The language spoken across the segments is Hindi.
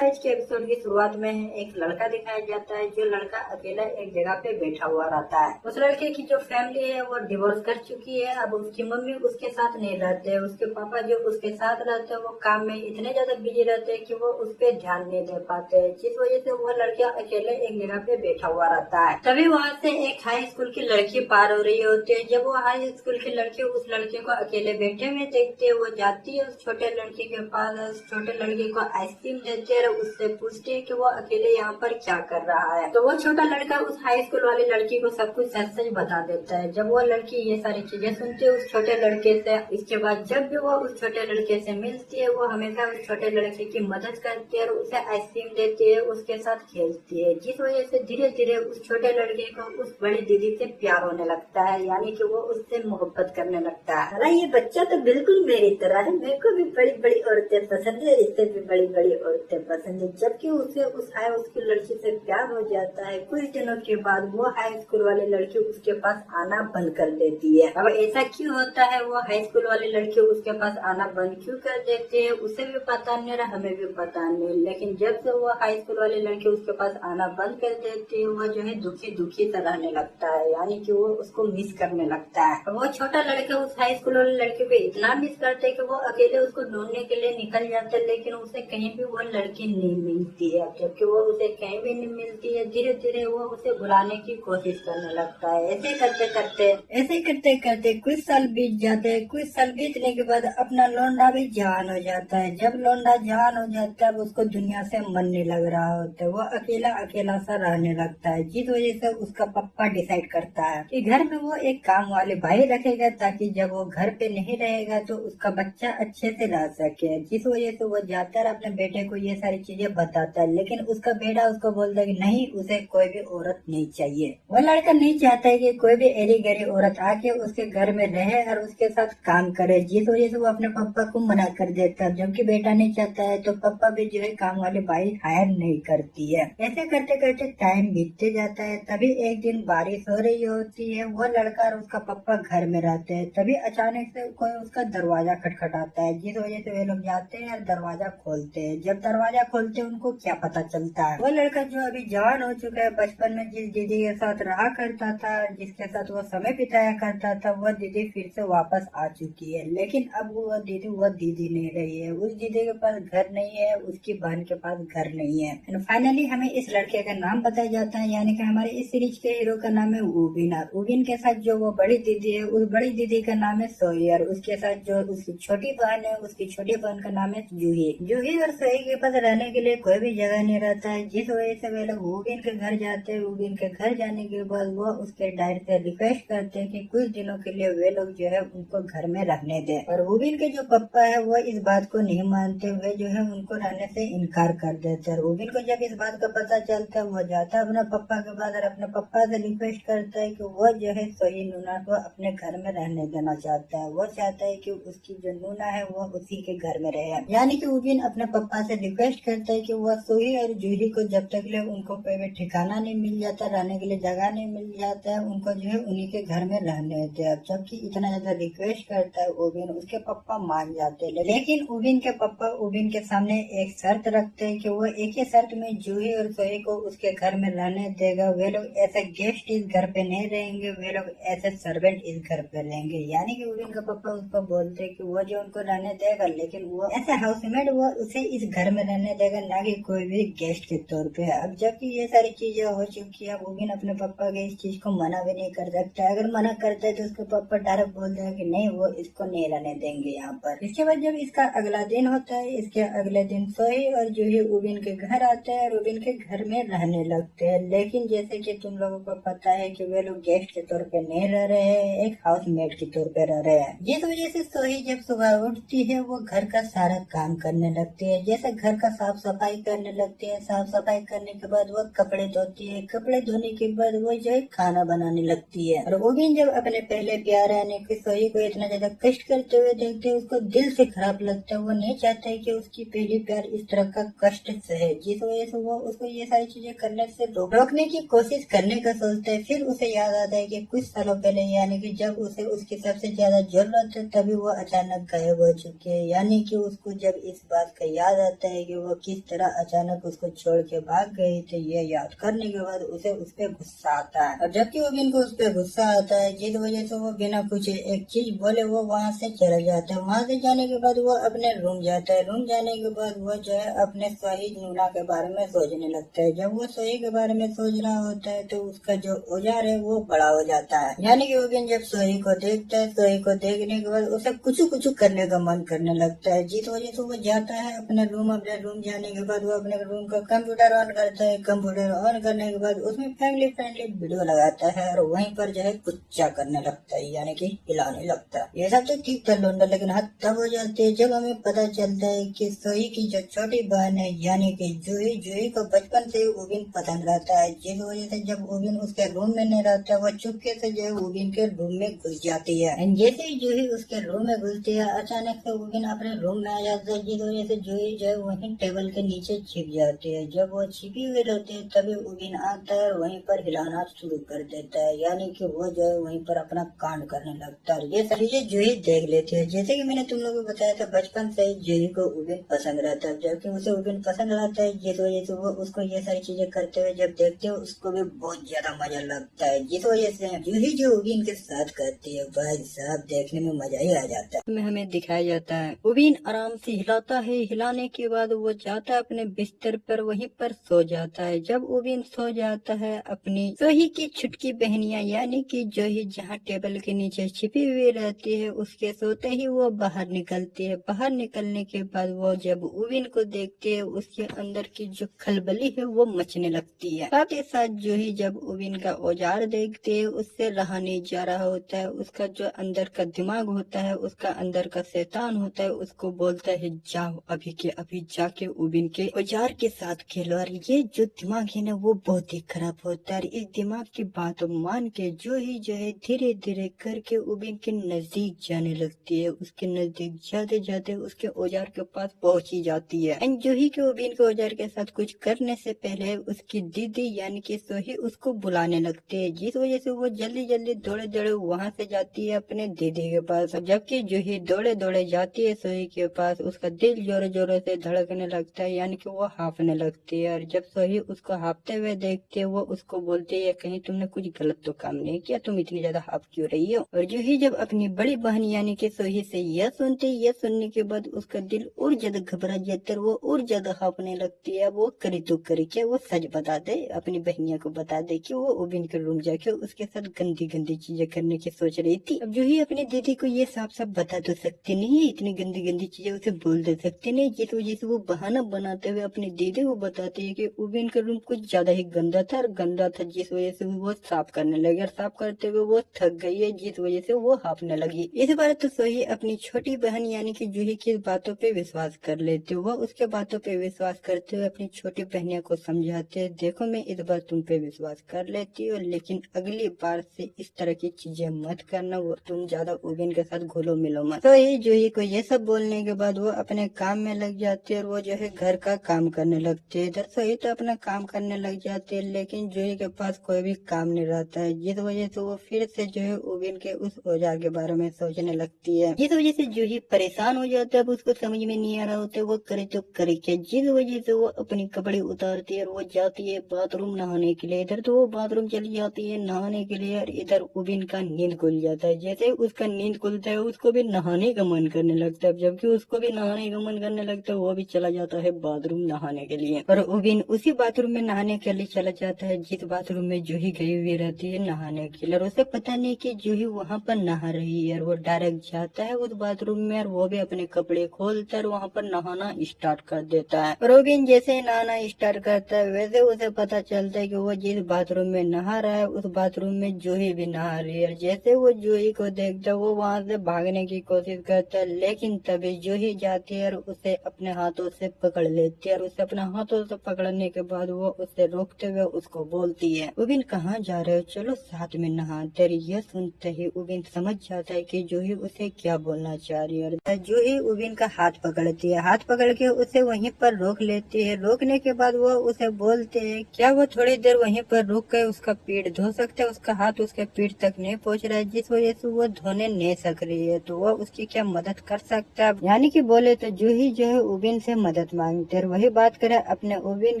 आज के एपिसोड की शुरुआत में एक लड़का दिखाया जाता है। जो लड़का अकेला एक जगह पे बैठा हुआ रहता है। उस लड़के की जो फैमिली है वो डिवोर्स कर चुकी है। अब उसकी मम्मी उसके साथ नहीं रहते हैं। उसके पापा जो उसके साथ रहते हैं वो काम में इतने ज्यादा बिजी रहते हैं कि वो उस पर ध्यान नहीं दे पाते, जिस वजह से वो लड़का अकेले एक जगह पे बैठा हुआ रहता है। तभी वहाँ से एक हाई स्कूल की लड़की पार हो रही होती है। जब वो हाई स्कूल की लड़की उस लड़के को अकेले बैठे हुए देखती है, वो जाती है उस छोटे लड़के के पास। उस छोटे लड़के को आइसक्रीम देती है, उससे पूछती है कि वो अकेले यहाँ पर क्या कर रहा है। तो वो छोटा लड़का उस हाई स्कूल वाली लड़की को सब कुछ सच सच बता देता है। जब वो लड़की ये सारी चीजें सुनती है उस छोटे लड़के से, इसके बाद जब भी वो उस छोटे लड़के से मिलती है वो हमेशा उस छोटे लड़के की मदद करती है और उसे आइसक्रीम देती है, उसके साथ खेलती है, जिस वजह से धीरे धीरे उस छोटे लड़के को उस बड़ी दीदी से प्यार होने लगता है, यानी कि वो उससे मोहब्बत करने लगता है। अरे ये बच्चा तो बिल्कुल मेरी तरह है, मेरे को भी बड़ी बड़ी औरतें पसंद है, इससे भी बड़ी बड़ी औरतें पसंद है। जबकि उसे उस हाई स्कूल लड़की से प्यार हो जाता है। कुछ दिनों के बाद वो हाई स्कूल वाली लड़की उसके पास आना बंद कर देती है। अब ऐसा क्यों होता है, वो हाई स्कूल वाली लड़की उसके पास आना बंद क्यों कर देती है, उसे भी पता नहीं रहा, हमें भी पता नहीं। लेकिन जब से वो हाई स्कूल वाली लड़की उसके पास आना बंद कर देती है वो जो है दुखी दुखी सा रहने लगता है, यानी कि वो उसको मिस करने लगता है। वो छोटा लड़का उस हाई स्कूल वाली लड़की को इतना मिस करते है कि वो अकेले उसको ढूंढने के लिए निकल जाता है, लेकिन उसे कहीं भी वो लड़की नहीं मिलती है। जबकि वो उसे कहीं भी नहीं मिलती है, धीरे धीरे वो उसे बुलाने की कोशिश करने लगता है। ऐसे करते करते कुछ साल बीत जाते हैं। कुछ साल बीतने के बाद अपना लौंडा भी जवान हो जाता है। जब लौंडा जवान हो जाता है उसको दुनिया से मन नहीं लग रहा होता है, वो अकेला अकेला सा रहने लगता है, जिस वजह से उसका पापा डिसाइड करता है कि घर में वो एक काम वाले भाई रखेगा, ताकि जब वो घर पे नहीं रहेगा तो उसका बच्चा अच्छे से रह सके। जिस वजह से वो जाता है अपने बेटे को ये सारी चीजें बताता है, लेकिन उसका बेटा उसको बोलता है कि नहीं, उसे कोई भी औरत नहीं चाहिए। वो लड़का नहीं चाहता है कि कोई भी एरी गरी औरत आके उसके घर में रहे और उसके साथ काम करे, जिस वजह से वो अपने पापा को मना कर देता है। जबकि बेटा नहीं चाहता है तो पापा भी जो है काम वाली बाई हायर नहीं करती है। ऐसे करते करते टाइम बीतते जाता है। तभी एक दिन बारिश हो रही होती है। वो लड़का और उसका पापा घर में रहते हैं। तभी अचानक से कोई उसका दरवाजा खटखटाता है, जिस वजह से वे लोग जाते हैं और दरवाजा खोलते हैं। जब दरवाजा खोलते हैं उनको क्या पता चलता है, वो लड़का जो अभी जवान हो चुका है, बचपन में जिस दीदी के साथ रहा करता था, जिसके साथ वो समय बिताया करता था, वह दीदी फिर से वापस आ चुकी है। लेकिन अब वो दीदी नहीं रही है। उस दीदी के पास घर नहीं है, उसकी बहन के पास घर नहीं है। एंड फाइनली हमें इस लड़के का नाम बताया जाता है, यानी कि हमारे इस सीरीज के हीरो का नाम है उबिन। उबिन के साथ जो वो बड़ी दीदी है, उस बड़ी दीदी का नाम है सोही, और उसके साथ जो उसकी छोटी बहन है, उसकी छोटी बहन का नाम है जूही। जूही और सोही के पास रहने के लिए कोई भी जगह नहीं रहता है, जिस वजह से वे लोग उबिन के घर जाते हैं। उबिन के घर जाने के बाद वो उसके डैड से रिक्वेस्ट करते हैं कि कुछ दिनों के लिए वे लोग जो है उनको घर में रहने दें। और उबिन के जो पापा है वो इस बात को नहीं मानते हुए जो है उनको रहने से इनकार कर देते हैं। उबिन को जब इस बात का पता चलता है वो जाता है अपने पापा के पास और अपने पापा से रिक्वेस्ट करता है कि वो जो है सोही नूना को अपने घर में रहने देना चाहता है। वो चाहता है कि उसकी जो नूना है वो उसी के घर में रहे, यानी कि उबिन अपने पापा से रिक्वेस्ट करता है कि वो सोही और जूही को जब तक ले उनको कोई भी ठिकाना नहीं मिल जाता, रहने के लिए जगह नहीं मिल जाता है, उनको जो है उन्हीं के घर में रहने दे। अब जबकि इतना ज्यादा रिक्वेस्ट करता है उबिन, उसके पापा मान जाते हैं। लेकिन उबिन के पापा उबिन के सामने एक शर्त रखते हैं कि वो एक ही शर्त में जूही और सोही को उसके घर में रहने देगा। वे लोग ऐसे गेस्ट इस घर पे नहीं रहेंगे, वे लोग ऐसे सर्वेंट इस घर पे रहेंगे। यानी कि उबिन के पापा उसको बोलते हैं कि वो जो उनको रहने देगा, लेकिन वो ऐसे हाउसमेट वो उसे इस घर में रहने देगा, ना कि कोई भी गेस्ट के तौर पे। अब जबकि ये सारी चीजें हो चुकी है, उबिन अपने पापा के इस चीज को मना भी नहीं कर सकता। अगर मना करता है तो उसके पापा डायरेक्ट बोलते हैं कि नहीं, वो इसको नहीं रहने देंगे यहाँ पर। इसके बाद जब इसका अगला दिन होता है, इसके अगले दिन सोही और जूही उबिन के घर आते हैं और उबिन के घर में रहने लगते हैं। लेकिन जैसे कि तुम लोगों को पता है कि वे लोग गेस्ट के तौर पे नहीं रह रहे हैं, एक हाउसमेट के तौर पे रह रहे हैं। जिस वजह से सोही जब सुबह उठती है वो घर का सारा काम करने लगती है, जैसे घर का साफ सफाई करने लगती है। साफ सफाई करने के बाद वो कपड़े धोती है, कपड़े धोने के बाद वो जो है खाना बनाने लगती है। और उबिन जब अपने पहले प्यार यानी कि सोही को इतना ज्यादा कष्ट करते हुए देखते हैं, उसको दिल से खराब लगता है। वो नहीं चाहता है कि उसकी पहली प्यार इस तरह का कष्ट सहे, जिस वजह से वो उसको ये सारी चीजें करने से रोकने की कोशिश करने का सोचता है। फिर उसे याद आता है कि कुछ सालों पहले, यानी कि जब उसे उसकी सबसे ज्यादा जरूरत है, तभी वो अचानक गायब हो चुकी है। यानी कि उसको जब इस बात का याद आता है कि वो किस तरह अचानक उसको छोड़ के भाग गई थी, ये याद करने के बाद उसे उस पर गुस्सा आता है। और जबकि ओबिन को उस पर गुस्सा आता है, जिस वजह से वो बिना कुछ एक चीज बोले वो वहाँ से चला जाता है। वहाँ से जाने के बाद वो अपने रूम जाता है। रूम जाने के बाद वो जो है अपने शहीद नूना के बारे में सोचने लगता है। जब वो सोही के बारे में सोच रहा होता है तो उसका जो औजार है वो बड़ा हो जाता है। यानी कि ओबिन जब सोही को देखता है, सोही को देखने के बाद उसे कुछ कुछ करने का मन करने लगता है, जिस वजह से वो जाता है अपने रूम। अपने रूम जाने के बाद वो अपने रूम का कंप्यूटर ऑन करता है। कंप्यूटर ऑन करने के बाद उसमें फैमिली फ्रेंडली वीडियो लगाता है और वहीं पर जो है कुच्चा करने लगता है, यानी कि हिलाने लगता है। ये सब तो ठीक था लोंडा, लेकिन हद तब हो जाती है जब हमें पता चलता है कि सोही की जो छोटी बहन है यानी कि जूही, जूही को बचपन से ओबिन पसंद रहता है, जिस वजह से जब ओबिन उसके रूम में नहीं रहता वो चुपके से जो है ओबिन के रूम में घुस जाती है। जैसे ही जूही उसके रूम में घुसती है अचानक से ओबिन अपने रूम में आ जाता है, जिस वजह से जूही जो है वहीं टेबल के नीचे छिप जाती है। जब वो छिपी हुई रहती है तभी ओबिन आता है और वहीं पर हिलाना शुरू कर देता है, यानी कि वो जो है वहीं पर अपना कांड करने लगता है। ये सारी चीजें जूही देख लेती है। जैसे कि मैंने तुम लोगों को बताया था बचपन से जूही को ओबिन पसंद रहता है, जबकि उसे ओबिन पसंद रहता है, जिस वजह से वो उसको ये सारी चीजें करते हुए जब देखते हो उसको भी बहुत ज्यादा मजा लगता है, जिस वजह से जूही जो ओबिन के साथ करती है भाई साहब देखने में मजा ही आ जाता है। हमें दिखाया जाता है ओबिन आराम से हिलाता है, हिलाने के बाद वो जाता है अपने बिस्तर पर, वहीं पर सो जाता है। जब ओबिन सो जाता है अपनी सोही की छुटकी बहनियां यानी कि जूही जहाँ टेबल के नीचे छिपी हुई रहती है उसके सोते ही वो बाहर निकलती है। बाहर निकलने के बाद वो जब ओबिन को देखती है उसके अंदर की जो खलबली है वो मचने लगती है। साथ ही साथ जूही जब ओबिन का औजार देखती है उससे रहा नहीं जा रहा होता है। उसका जो अंदर का दिमाग होता है, उसका अंदर का शैतान होता है, उसको बोलता है जाओ अभी के अभी जाके ओबिन के औजार के साथ खेलो। और ये जो दिमाग है ना वो बहुत ही खराब होता है। इस दिमाग की बात मान के जूही जो है धीरे धीरे करके ओबिन के नजदीक जाने लगती है। उसके नजदीक जाते जाते उसके औजार के पास पहुंच ही जाती है। एंड जूही के ओबिन के औजार के साथ कुछ करने से पहले उसकी दीदी यानी कि सोही उसको बुलाने लगती है, जिस वजह से वो जल्दी जल्दी दौड़े दौड़े वहाँ से जाती है अपने दीदी के पास। जबकि जूही दौड़े दौड़े जाती है सोही के पास, उसका दिल जोरों जोरों से धड़कने लगता है, यानी कि वो हाफने लगती है। और जब सोही उसको हाफते हुए देखती है वो उसको बोलती है कहीं तुमने कुछ गलत तो काम नहीं किया, तुम इतनी ज्यादा हाफ क्यों रही हो। और जूही जब अपनी बड़ी बहन यानी कि सोही से यह सुनती है, यह सुनने के बाद उसका दिल और ज्यादा घबरा जाता है, वो और ज्यादा हाफने लगती है। वो करे तो करे क्या, वो सच बता दे, अपनी बहनिया को बता दे कि वो ओबिन के रूम जाके उसके साथ गंदी गंदी चीजें करने की सोच रही थी। अब जूही अपनी दीदी को ये साफ साफ बता तो सकती नहीं है, इतनी गंदी गंदी चीजें उसे बोल दे सकती नहीं, जिस वजह से वो बहाना बनाते हुए अपनी दीदी को बताती है कि ओबिन का रूम कुछ ज्यादा ही गंदा था और गंदा था, जिस वजह से वो साफ करने लगी। और साफ करते हुए वो थक गई है, जिस वजह से वो हाफने लगी। इस बार तो सोही अपनी छोटी बहन यानी कि जूही की बातों पे विश्वास कर लेती है। वो उसके बातों पे विश्वास करते हुए अपनी छोटी बहनिया को समझाते है देखो मैं इस बार तुम पे विश्वास कर लेती हूँ, लेकिन अगली बार से इस तरह की चीजें मत करना, वो तुम ज्यादा ओबिन के साथ घुलो मिलो मत। तो ये जूही को ये सब बोलने के बाद वो अपने काम में लग जाती है और वो जो है घर का काम करने लगती है। इधर सोही तो अपना काम करने लग जाती है, लेकिन जूही के पास कोई भी काम नहीं रहता है, जिस वजह से वो फिर से जो है ओबिन के उस औजार के बारे में सोचने लगती है। जिस वजह से जूही परेशान हो जाता है, अब उसको समझ में नहीं आ रहा होता है वो करे तो करे क्या, जिस वजह से वो अपनी कपड़े उतारती है और वो जाती है बाथरूम नहाने के लिए। इधर तो वो बाथरूम चली जाती है नहाने के लिए और इधर ओबिन का नींद खुल जाता है। जैसे उसका नींद खुलता है उसको भी नहाने का मन करने लगता है, जबकि उसको भी नहाने का मन करने लगता है वो भी चला जाता है बाथरूम नहाने के लिए। और ओबिन उसी बाथरूम में नहाने के लिए चला जाता है जिस बाथरूम में जूही गई हुई रहती है नहाने के लिए। और उसे पता नहीं कि जूही वहाँ पर नहा रही है और वो डायरेक्ट जाता है उस बाथरूम में और वो भी अपने कपड़े खोलता है और वहाँ पर नहाना स्टार्ट कर देता है। ओबिन जैसे ही नहाना स्टार्ट करता है वैसे उसे पता चलता है कि वो जिस बाथरूम में नहा रहा है उस बाथरूम में जूही भी नहा रही है। जैसे वो जूही को देखता है वो वहाँ से भागने की कोशिश करता है, लेकिन तभी जूही जाती है और उसे अपने हाथों से पकड़ लेती है। और उसे अपने हाथों से पकड़ने के बाद वो उसे रोकते हुए उसको बोलती है ओबिन कहाँ जा रहे हो, चलो साथ में नहाते। यह सुनते ही ओबिन समझ जाता है कि जूही उसे क्या बोलना चाह रही है। जूही ओबिन का हाथ पकड़ती है, हाथ पकड़ के उसे वहीं पर रोक लेती है। रोकने के बाद वो उसे बोलते है क्या वो थोड़ी देर वहीं पर रुक कर उसका पीठ धो सकते है, उसका हाथ उसके पीठ तक नहीं पहुंच रहा है जिस वजह से वो धोने नहीं सक रही है, तो वो उसकी क्या मदद कर सकता है। यानी कि बोले तो जूही जो है ओबिन से मदद मदद मांगते हैं। वही बात करें अपने उबिन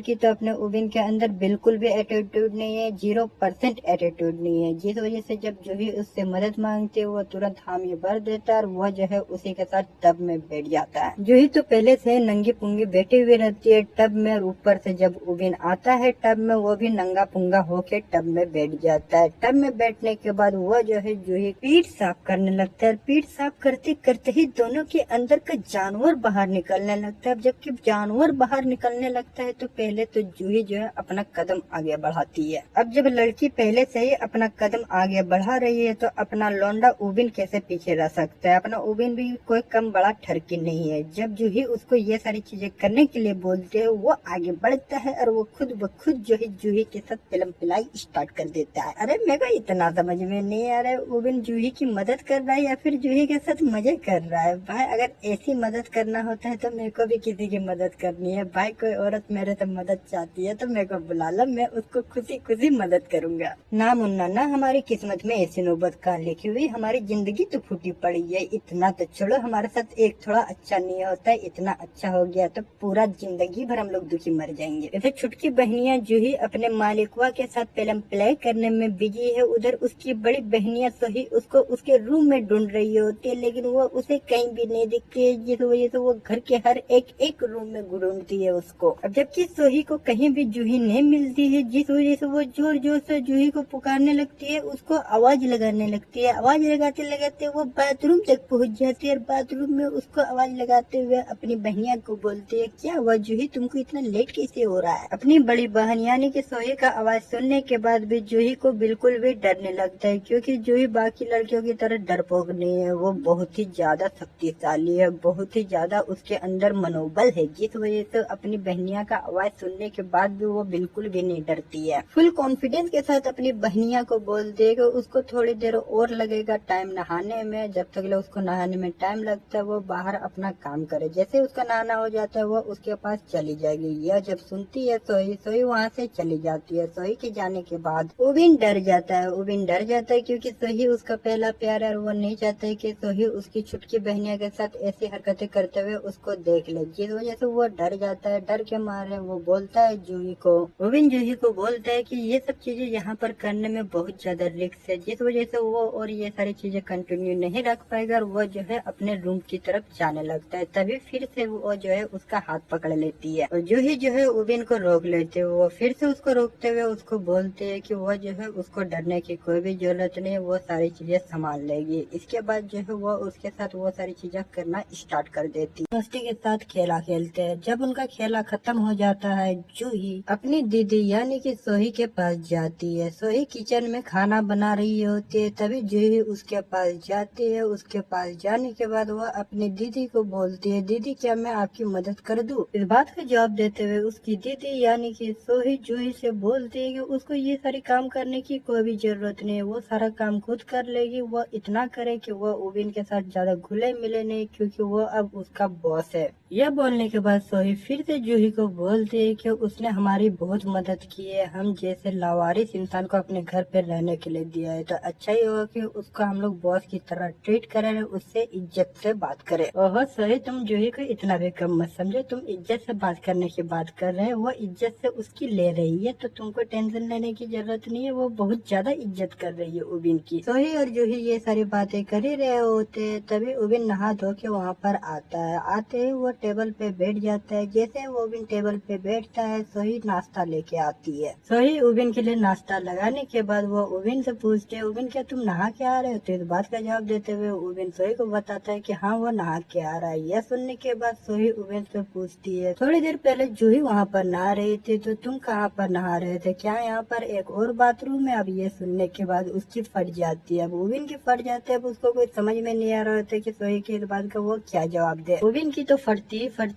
की, तो अपने उबिन के अंदर बिल्कुल भी एटीट्यूड नहीं है, 0% एटीट्यूड नहीं है, जिस वजह से जब जूही उससे मदद मांगती है वो तुरंत हामी भर देता है और वह जो है उसी के साथ टब में बैठ जाता है। जूही तो पहले से नंगी पुंगी बैठी हुई रहती है टब में, और ऊपर से जब उबिन आता है टब में वो भी नंगा पुंगा होके टब में बैठ जाता है। टब में बैठने के बाद वो जो है जूही पीठ साफ करने लगता है। पीठ साफ करते करते ही दोनों के अंदर का जानवर बाहर निकलने लगता है। जबकि जानवर बाहर निकलने लगता है तो पहले तो जूही जो है अपना कदम आगे बढ़ाती है। अब जब लड़की पहले से ही अपना कदम आगे बढ़ा रही है तो अपना लौंडा उबिन कैसे पीछे रह सकता है। अपना उबिन भी कोई कम बड़ा ठरकी नहीं है। जब जूही उसको ये सारी चीजें करने के लिए बोलते है वो आगे बढ़ता है और वो खुद ब खुद जो है जूही के साथ फिल्म पिलाई स्टार्ट कर देता है। अरे मेरे को इतना समझ में नहीं आ रहा है उबिन जूही की मदद कर रहा है या फिर जूही के साथ मजे कर रहा है। भाई अगर ऐसी मदद करना होता है तो मेरे को भी किसी की मदद करनी है। भाई कोई औरत मेरे से मदद चाहती है तो मेरे को बुला लो, मैं उसको खुशी खुशी मदद करूंगा। ना मुन्ना ना हमारी किस्मत में ऐसी नौबत कहाँ लिखी हुई, हमारी जिंदगी तो फूटी पड़ी है। इतना तो छोड़ो, हमारे साथ एक थोड़ा अच्छा नहीं होता है, इतना अच्छा हो गया तो पूरा जिंदगी भर हम लोग दुखी मर जाएंगे। इधर छुटकी बहनियां जूही अपने मालिकवा के साथ फिल्म प्ले करने में बिजी है। उधर उसकी बड़ी बहनियां सोही उसको उसके रूम में ढूंढ रही होती है, लेकिन वो उसे कहीं भी नहीं दिखती है, जिस वजह से वो घर के हर एक रूम में ढूंढती है उसको। अब जबकि सोही को कहीं भी जूही नहीं मिलती है, जिस वजह से वो जोर जोर से जूही को पुकारने लगती है, उसको आवाज लगाने लगती है। आवाज लगाते लगाते वो बाथरूम तक पहुंच जाती है और बाथरूम में उसको आवाज लगाते हुए अपनी बहनिया को बोलती है, क्या हुआ जूही, तुमको इतना लेट कैसे हो रहा है। अपनी बड़ी बहन यानी कि सोही का आवाज सुनने के बाद भी जूही को बिल्कुल भी डरने लगता है, क्योंकि जूही बाकी लड़कियों की तरह डरपोक नहीं है। वो बहुत ही ज्यादा शक्तिशाली है, बहुत ही ज्यादा उसके अंदर मनोबल है, जिस वजह से अपनी बहनिया का आवाज सुनने के बाद भी वो बिल्कुल भी नहीं डरती है। फुल कॉन्फिडेंस के साथ अपनी बहनिया को बोलती है कि उसको थोड़ी देर और लगेगा टाइम नहाने में, जब तक उसको नहाने में टाइम लगता है वो बाहर अपना काम करे। जैसे उसका नहाना हो जाता है वो उसके पास चली जाएगी। यह जब सुनती है सोही वहाँ से चली जाती है। सोही के जाने के बाद उबिन डर जाता है, क्योंकि सोही उसका पहला प्यार है और वो नहीं चाहता है कि सोही उसकी छुटकी बहनिया के साथ ऐसी हरकतें करते हुए उसको देख ले, जिस वजह से वो डर जाता है। डर के मारे वो बोलता है जूही को, उबिन जूही को बोलता है कि ये सब चीजें यहाँ पर करने में बहुत ज्यादा रिस्क है, जिस वजह से वो और ये सारी चीजें कंटिन्यू नहीं रख पाएगा और वो जो है अपने रूम की तरफ जाने लगता है। तभी फिर से वो जो है उसका हाथ पकड़ लेती है और जूही जो है उबिन को रोक लेते है। वो फिर से उसको रोकते हुए उसको बोलते है कि वो जो है उसको डरने की कोई भी जरूरत नहीं, वो सारी चीजें संभाल लेगी। इसके बाद जो है वो उसके साथ वो सारी चीजें करना स्टार्ट कर देती है। दोस्ती के साथ खेला खेलते हैं। जब उनका खेला खत्म हो जाता है जूही अपनी दीदी यानी कि सोही के पास जाती है। सोही किचन में खाना बना रही होती है, तभी जूही उसके पास जाती है। उसके पास जाने के बाद वो अपनी दीदी को बोलती है, दीदी क्या मैं आपकी मदद कर दूं। इस बात का जवाब देते हुए उसकी दीदी यानी कि सोही जूही से बोलती है कि उसको ये सारी काम करने की कोई भी जरूरत नहीं है, वो सारा काम खुद कर लेगी। वो इतना करे कि वो उबिन के साथ ज्यादा घुले मिले नहीं, क्योंकि वो अब उसका बॉस है। यह बोलने के बाद सोही फिर से जूही को बोलती है कि उसने हमारी बहुत मदद की है, हम जैसे लावारिस इंसान को अपने घर पे रहने के लिए दिया है, तो अच्छा ही होगा कि उसको हम लोग बॉस की तरह ट्रीट करें, उससे इज्जत से बात करें। ओहो सोही, तुम जूही को इतना भी कम मत समझो, तुम इज्जत से बात करने की बात कर रहे हैं, वो इज्जत से उसकी ले रही है, तो तुमको टेंशन लेने की जरूरत नहीं है, वो बहुत ज्यादा इज्जत कर रही है उबिन की। सोही और जूही ये सारी बातें कर ही रहे होते, तभी उबिन नहा धो के वहाँ पर आता है। आते ही वो टेबल पे बैठ जाता है। जैसे वो उबिन टेबल पे बैठता है सोही नाश्ता लेके आती है। सोही उबिन के लिए नाश्ता लगाने के बाद वो उबिन से पूछते है, उबिन क्या तुम नहा के आ रहे हो। तो इस बात का जवाब देते हुए उबिन सोही को बताता है कि हाँ वो नहा के आ रहा है। यह सुनने के बाद सोही उबिन से पूछती है, थोड़ी देर पहले जूही वहाँ पर नहा रही थी, तो तुम कहाँ पर नहा रहे थे, क्या यहाँ पर एक और बाथरूम है। अब ये सुनने के बाद उसकी फट जाती है। अब उबिन की फट जाती है। अब उसको कुछ समझ में नहीं आ रहा होता कि सोही की इस बात का वो क्या जवाब दे। उबिन की तो फटती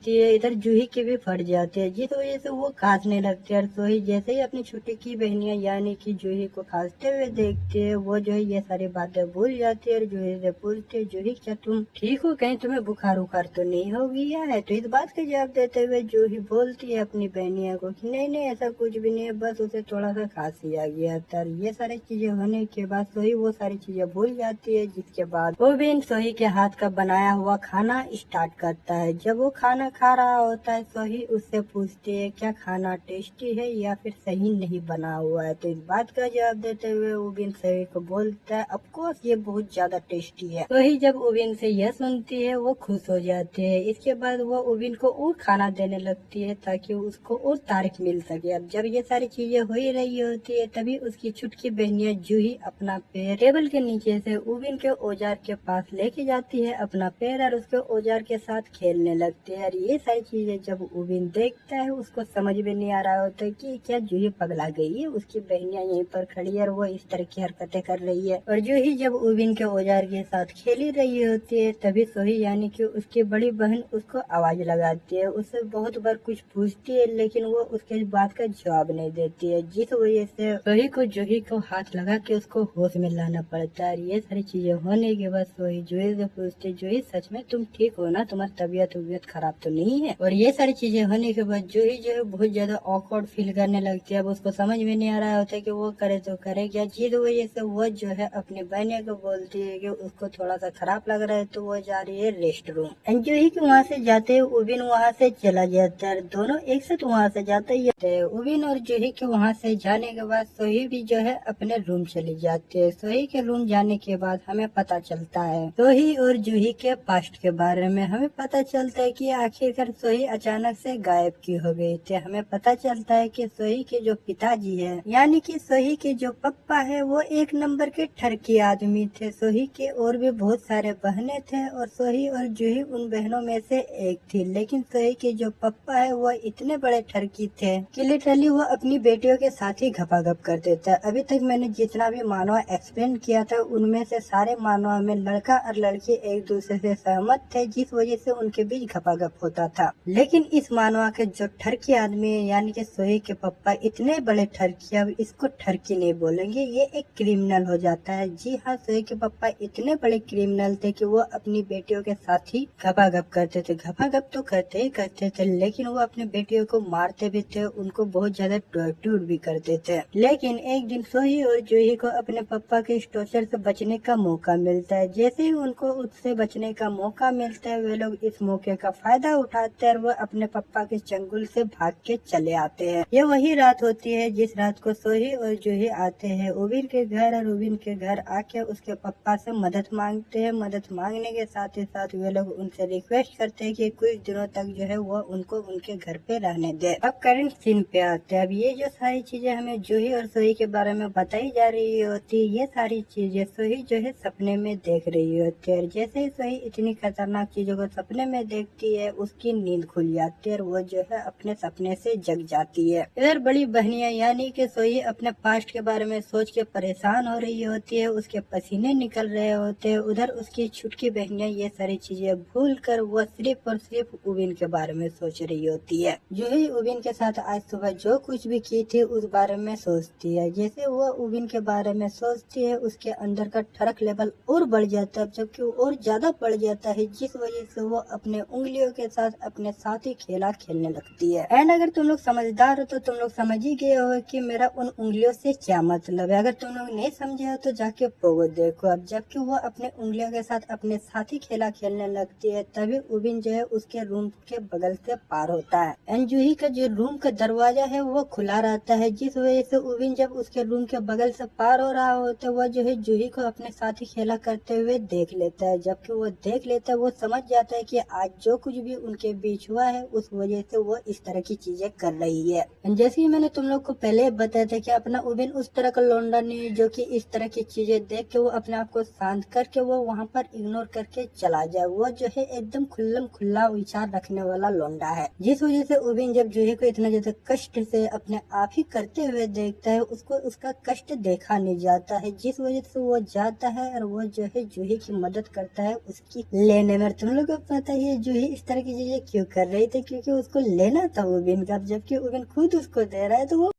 है, इधर जूही की भी फट जाती है, जिस वजह से वो खांसने लगती है। और सोही जैसे ही अपनी छोटी की बहनियां यानी कि जूही को खांसते हुए देखती है, वो जो है ये सारी बातें भूल जाती है और जूही से पूछती है, जूही क्या तुम ठीक हो, कहीं तुम्हें बुखार उखार तो नहीं हो गया है। तो इस बात का जवाब देते हुए जूही बोलती है अपनी बहनिया को कि नहीं ऐसा कुछ भी नहीं है, बस उसे थोड़ा सा खांसी आ गया था। ये सारी चीजें होने के बाद सोही वो सारी चीजें भूल जाती है, जिसके बाद उबिन सोही के हाथ का बनाया हुआ खाना स्टार्ट करता है। जब वो खाना खा रहा होता है सोही उससे पूछती है क्या खाना टेस्टी है या फिर सही नहीं बना हुआ है। तो इस बात का जवाब देते हुए उबिन सोही को बोलता है ऑफकोर्स ये बहुत ज्यादा टेस्टी है। सोही जब उबिन से यह सुनती है वो खुश हो जाती है। इसके बाद वो उबिन को और खाना देने लगती है ताकि उसको और तारीफ मिल सके। अब जब ये सारी चीजें हो ही रही होती है तभी उसकी छुटकी बहनिया जूही अपना पैर टेबल के नीचे से उबिन के औजार के पास लेके जाती है अपना पैर और उसके औजार के साथ खेलने लगती है। और ये सारी चीजें जब उबिन देखता है उसको समझ में नहीं आ रहा होता कि क्या जूही पगला गई है, उसकी बहनियां यहीं पर खड़ी है और वो इस तरह की हरकतें कर रही है। और जूही जब उबिन के औजार के साथ खेली रही होती है तभी सोही यानी कि उसकी बड़ी बहन उसको आवाज लगाती है, उससे बहुत बार कुछ पूछती है लेकिन वो उसके बात का जवाब नहीं देती है, जिस वजह से सोही को जूही को हाथ लगा के उसको होश में लाना पड़ता है। ये सारी चीजें होने के बाद सोही जूही से पूछती जूही सच में तुम ठीक हो ना, तुम्हारी तबीयत खराब तो नहीं है। और ये सारी चीजें होने के बाद जूही जो है बहुत ज्यादा ऑकवर्ड फील करने लगती है। अब उसको समझ में नहीं आ रहा होता कि वो करे तो करे क्या, जिस वजह से वो जो है अपनी बहनिया को बोलती है कि उसको थोड़ा सा खराब लग रहा है तो वो जा रही है रेस्ट रूम। एंड जूही के वहाँ से जाते हुए उबिन वहाँ से चला जाता है, दोनों एक साथ वहाँ से जाते हैं। उबिन और जूही के वहाँ से जाने के बाद सोही भी जो है अपने रूम चली जाती है। सोही के रूम जाने के बाद हमें पता चलता है सोही और जूही के पास्ट के बारे में। हमें पता चलता है कि आखिरकार सोही अचानक से गायब क्यों हो गई थी। हमें पता चलता है कि सोही के जो पिताजी है यानी कि सोही के जो पप्पा है वो एक नंबर के ठरकी आदमी थे। सोही के और भी बहुत सारे बहनें थे और सोही और जूही उन बहनों में से एक थी, लेकिन सोही के जो पप्पा है वो इतने बड़े ठरकी थे कि लिटरली वो अपनी बेटियों के साथ ही घपाघप करते थे। अभी तक मैंने जितना भी मानवा एक्सप्लेन किया था उनमें से सारे मानवा में लड़का और लड़की एक दूसरे से सहमत थे, जिस वजह से उनके बीच घपाघप होता था। लेकिन इस मानवा के जो ठरकी आदमी है यानी कि सोही के पप्पा इतने बड़े ठरकी, अब इसको ठरकी नहीं बोलेंगे, ये एक क्रिमिनल हो जाता है। जी हाँ, सोही के पप्पा इतने बड़े क्रिमिनल थे कि वो अपनी बेटियों के साथ ही घपाघप करते थे। घपाघप तो करते ही करते थे लेकिन वो अपनी बेटियों को मारते भी थे, उनको बहुत ज्यादा टॉर्चर भी करते थे। लेकिन एक दिन सोही और जूही को अपने पप्पा के इस टॉर्चर से बचने का मौका मिलता है। जैसे ही उनको उससे बचने का मौका मिलता है वे लोग इस मौके का फायदा उठाते हैं और वो अपने पप्पा के चंगुल से भाग के चले आते हैं। ये वही रात होती है जिस रात को सोही और जूही आते हैं उबिन के घर और उबिन के घर आके उसके पप्पा से मदद मांगते हैं। मदद मांगने के साथ ही साथ वे लोग उनसे रिक्वेस्ट करते हैं कि कुछ दिनों तक जो है वो उनको उनके घर पे रहने दे। अब करंट सीन पे आते हैं। अब ये जो सारी चीजें हमें जूही और सोही के बारे में बताई जा रही होती है, ये सारी चीजें सोही जो है सपने में देख रही होती है। जैसे ही सोही इतनी खतरनाक चीजों को सपने में देखती है उसकी नींद खुल जाती है और वो जो है अपने सपने से जग जाती है। इधर बड़ी बहनियां यानी कि सोही अपने पास्ट के बारे में सोच के परेशान हो रही होती है, उसके पसीने निकल रहे होते हैं। उधर उसकी छुटकी बहनियां ये सारी चीजें भूल कर वो सिर्फ और सिर्फ उबिन के बारे में सोच रही होती है। जूही उबिन के साथ आज सुबह जो कुछ भी की थी उस बारे में सोचती है। जैसे वो उबिन के बारे में सोचती है उसके अंदर का ठरक लेवल और बढ़ जाता है, जबकि और ज्यादा बढ़ जाता है, जिस वजह से वो अपने उंगलियों के साथ अपने साथ ही खेला खेलने लगती है। एंड अगर तुम लोग समझदार हो तो तुम लोग समझ ही गए हो कि मेरा उन उंगलियों से क्या मतलब है। अगर तुम लोग नहीं समझे हो तो जाके पोगो देखो। अब जबकि वो अपने उंगलियों के साथ अपने साथ ही खेला खेलने लगती है तभी उबिन जो है उसके रूम के बगल से पार होता है। एंड जूही का जो रूम का दरवाजा है वो खुला रहता है, जिस वजह से उबिन जब उसके रूम के बगल से पार हो रहा होता है वो जो है जूही को अपने साथ ही खेला करते हुए देख लेता है। जबकि वो देख लेता है वो समझ जाता है कि आज जो कुछ भी उनके बीच हुआ है उस वजह से वो इस तरह की चीजें कर रही है। जैसे ही मैंने तुम लोग को पहले बताया था कि अपना उबिन उस तरह का लौंडा नहीं है जो कि इस तरह की चीजें देख के वो अपने आप को शांत करके वो वहाँ पर इग्नोर करके चला जाए। वो जो है एकदम खुल्लम खुल्ला विचार रखने वाला लौंडा है, जिस वजह से उबिन जब जूही को इतना ज्यादा कष्ट से अपने आप ही करते हुए देखता है उसको उसका कष्ट देखा नहीं जाता है, जिस वजह से वो जाता है और वो जो है जूही की मदद करता है उसकी लेने में। तुम लोग को पता है जूही इस तरह की चीजें क्यों कर रही थी, क्योंकि उसको लेना था उबिन का, जबकि उबिन खुद उसको दे रहा है तो वो